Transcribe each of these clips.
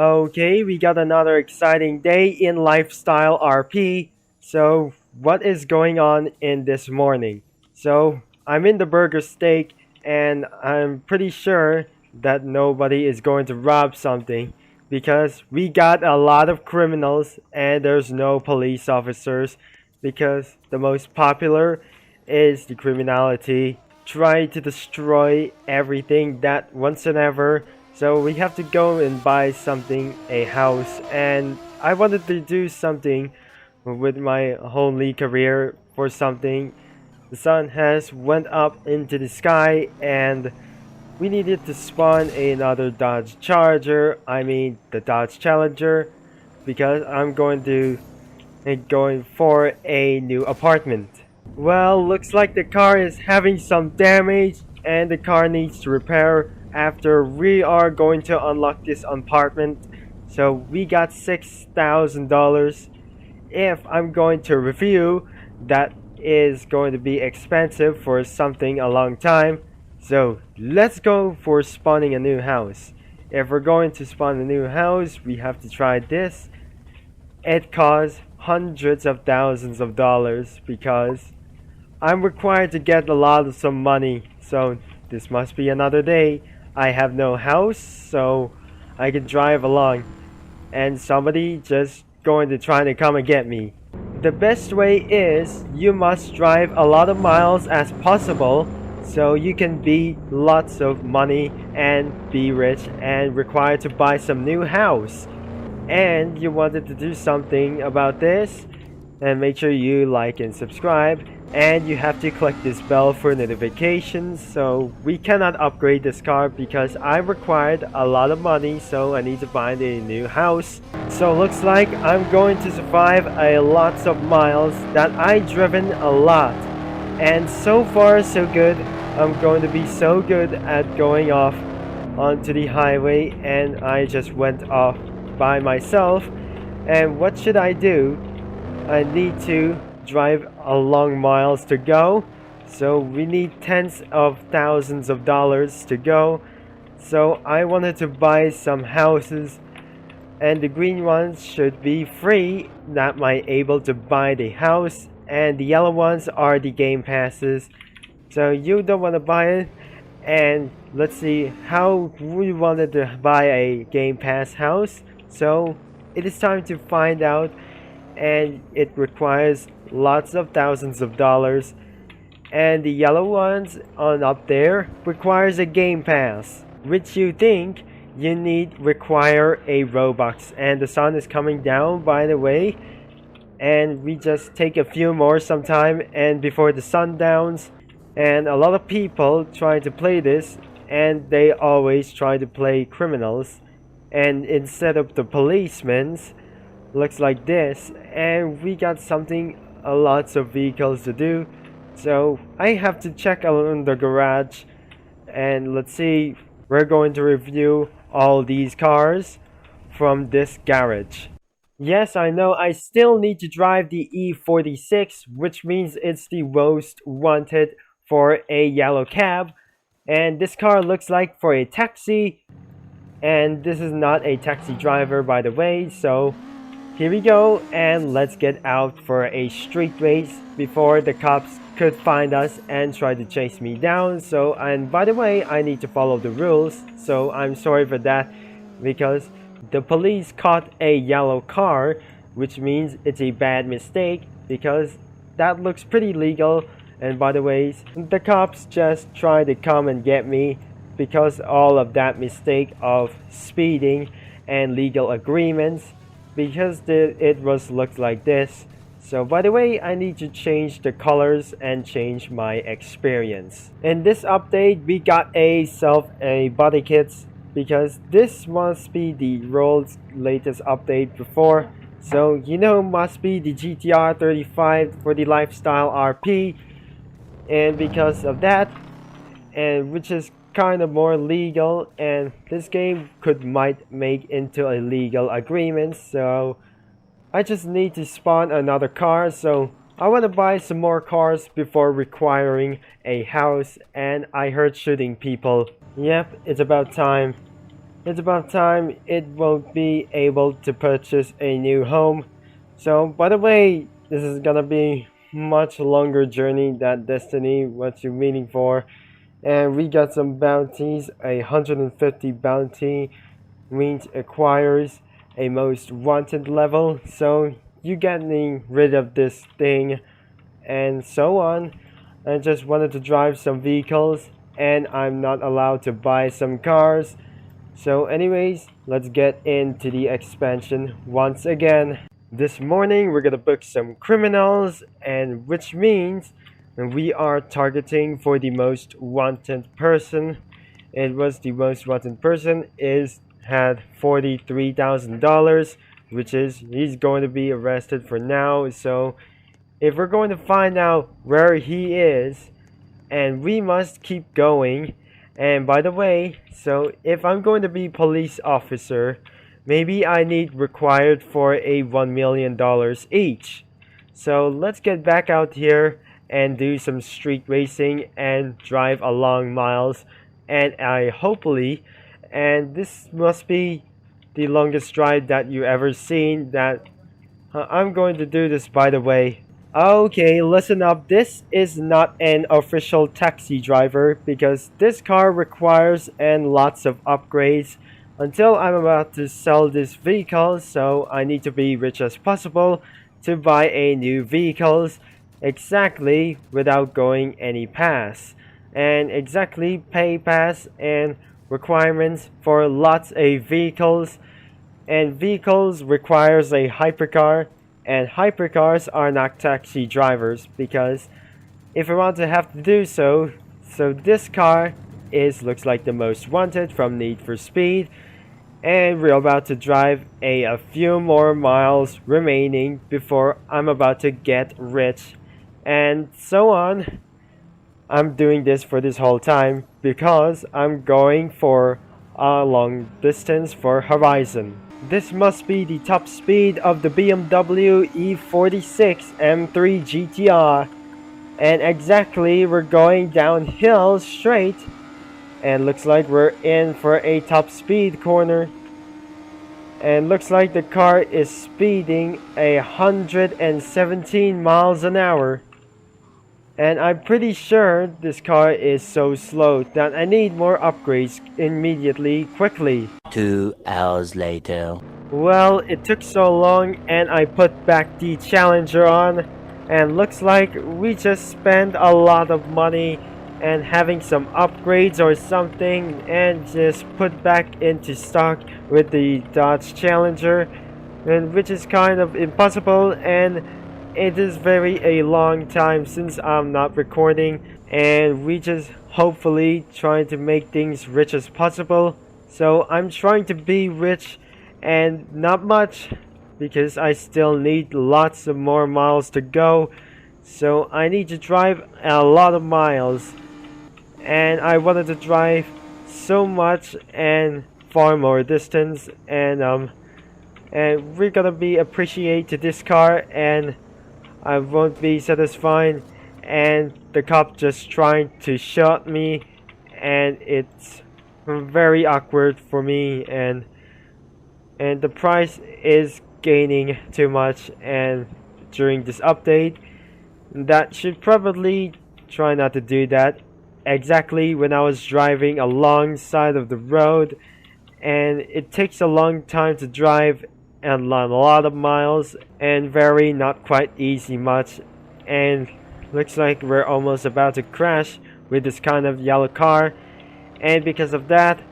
Okay, we got another exciting day in Lifestyle RP. So, what is going on in this morning? I'm in the burger steak, and I'm pretty sure that nobody is going to rob something because we got a lot of criminals and there's no police officers because the most popular is the criminality try to destroy everything that once and ever. So we have to go and buy something, a house, and I wanted to do something with my homely career for something. The sun has went up into the sky and we needed to spawn another Dodge Charger, I mean the Dodge Challenger, because I'm going for a new apartment. Well, looks like the car is having some damage and the car needs to repair after we are going to unlock this apartment. So we got $6,000. If I'm going to review, that is going to be expensive for something a long time. So let's go for spawning a new house. If we're going to spawn a new house, we have to try this. It costs hundreds of thousands of dollars because I'm required to get a lot of some money, so this must be another day. I have no house, so I can drive along, and somebody just going to try to come and get me. The best way is you must drive a lot of miles as possible so you can be lots of money and be rich and required to buy some new house. And you wanted to do something about this, and make sure you like and subscribe, and you have to click this bell for notifications. So we cannot upgrade this car because I required a lot of money, so I need to find a new house. So looks like I'm going to survive a lots of miles that I driven a lot, and so far so good. I'm going to be so good at going off onto the highway, and I just went off by myself. And what should I do? I need to drive a long miles to go, so we need tens of thousands of dollars to go. So I wanted to buy some houses, and the green ones should be free, not my able to buy the house, and the yellow ones are the game passes. So you don't want to buy it. And let's see how we wanted to buy a game pass house. So it is time to find out, and it requires lots of thousands of dollars, and the yellow ones on up there requires a game pass, which you think you need require a Robux. And the sun is coming down, by the way, and we just take a few more sometime and before the sun downs. And a lot of people try to play this, and they always try to play criminals, and instead of the policemen, looks like this. And we got something, lots of vehicles to do, so I have to check on the garage. And let's see, we're going to review all these cars from this garage. Yes, I know I still need to drive the E46, which means it's the most wanted for a yellow cab. And this car looks like for a taxi, and this is not a taxi driver, by the way. So here we go, and let's get out for a street race before the cops could find us and try to chase me down. So, and by the way, I need to follow the rules, so I'm sorry for that, because the police caught a yellow car, which means it's a bad mistake because that looks pretty legal. And by the way, the cops just tried to come and get me because all of that mistake of speeding and legal agreements, because it was looked like this. So by the way, I need to change the colors and change my experience. In this update, we got a body kits, because this must be the world's latest update before. So you know, must be the GTR 35 for the Lifestyle RP. And because of that, and which is kind of more legal, and this game might make into a legal agreement. So I just need to spawn another car. So I want to buy some more cars before requiring a house. And I heard shooting people. Yep, it's about time. it's about time it will be able to purchase a new home. So, by the way, this is gonna be much longer journey that Destiny what you're waiting for. And we got some bounties. 150 bounty means acquires a most wanted level. So you getting rid of this thing and so on. I just wanted to drive some vehicles and I'm not allowed to buy some cars. So anyways, let's get into the expansion once again. This morning we're gonna book some criminals, and which means we are targeting for the most wanted person. It was the most wanted person is had $43,000, which is he's going to be arrested for now. So if we're going to find out where he is, and we must keep going. And by the way, so if I'm going to be police officer, maybe I need required for a $1 million each. So let's get back out here and do some street racing and drive a long miles. And I hopefully, and this must be the longest drive that you ever seen that I'm going to do this by the way. Okay, listen up. This is not an official taxi driver because this car requires and lots of upgrades until I'm about to sell this vehicle, so I need to be rich as possible to buy a new vehicles exactly without going any pass and exactly pay pass and requirements for lots of vehicles, and vehicles requires a hypercar, and hypercars are not taxi drivers because if I want to have to do so, so this car is looks like the most wanted from Need for Speed, and we're about to drive a few more miles remaining before I'm about to get rich and so on. I'm doing this for this whole time because I'm going for a long distance for Horizon. This must be the top speed of the BMW E46 M3 GTR. And exactly, we're going downhill straight. And looks like we're in for a top speed corner. And looks like the car is speeding 117 miles an hour. And I'm pretty sure this car is so slow that I need more upgrades immediately, quickly. 2 hours later. Well, it took so long and I put back the Challenger on, and looks like we just spent a lot of money and having some upgrades or something and just put back into stock with the Dodge Challenger, and which is kind of impossible, and it is very a long time since I'm not recording, and we just hopefully trying to make things rich as possible. So I'm trying to be rich and not much because I still need lots of more miles to go. So I need to drive a lot of miles, and I wanted to drive so much and far more distance, and we're gonna be appreciate to this car, and I won't be satisfied, and the cop just trying to shot me, and it's very awkward for me, and the price is gaining too much, and during this update that should probably try not to do that exactly when I was driving alongside of the road, and it takes a long time to drive and a lot of miles and very not quite easy much, and looks like we're almost about to crash with this kind of yellow car, and because of that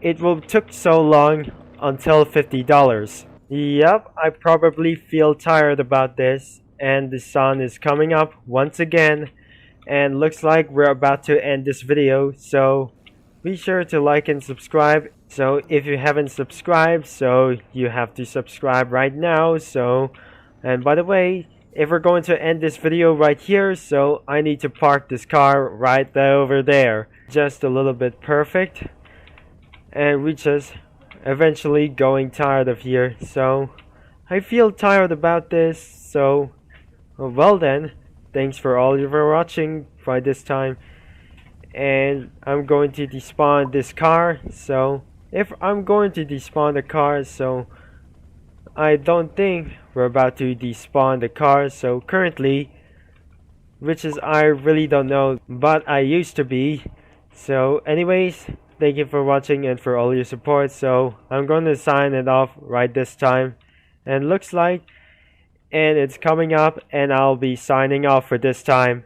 it will took so long until $50. Yep, I probably feel tired about this, and the sun is coming up once again, and looks like we're about to end this video, so be sure to like and subscribe. So if you haven't subscribed, so you have to subscribe right now. So, and by the way, if we're going to end this video right here, so I need to park this car right over there, just a little bit perfect, and we just eventually going tired of here. So I feel tired about this, so well then, thanks for all you for watching by this time, and I'm going to despawn this car, so if I'm going to despawn the cars. So I don't think we're about to despawn the cars. So currently, which is I really don't know, but I used to be. So anyways, thank you for watching and for all your support. So I'm going to sign it off right this time. And looks like and it's coming up and I'll be signing off for this time.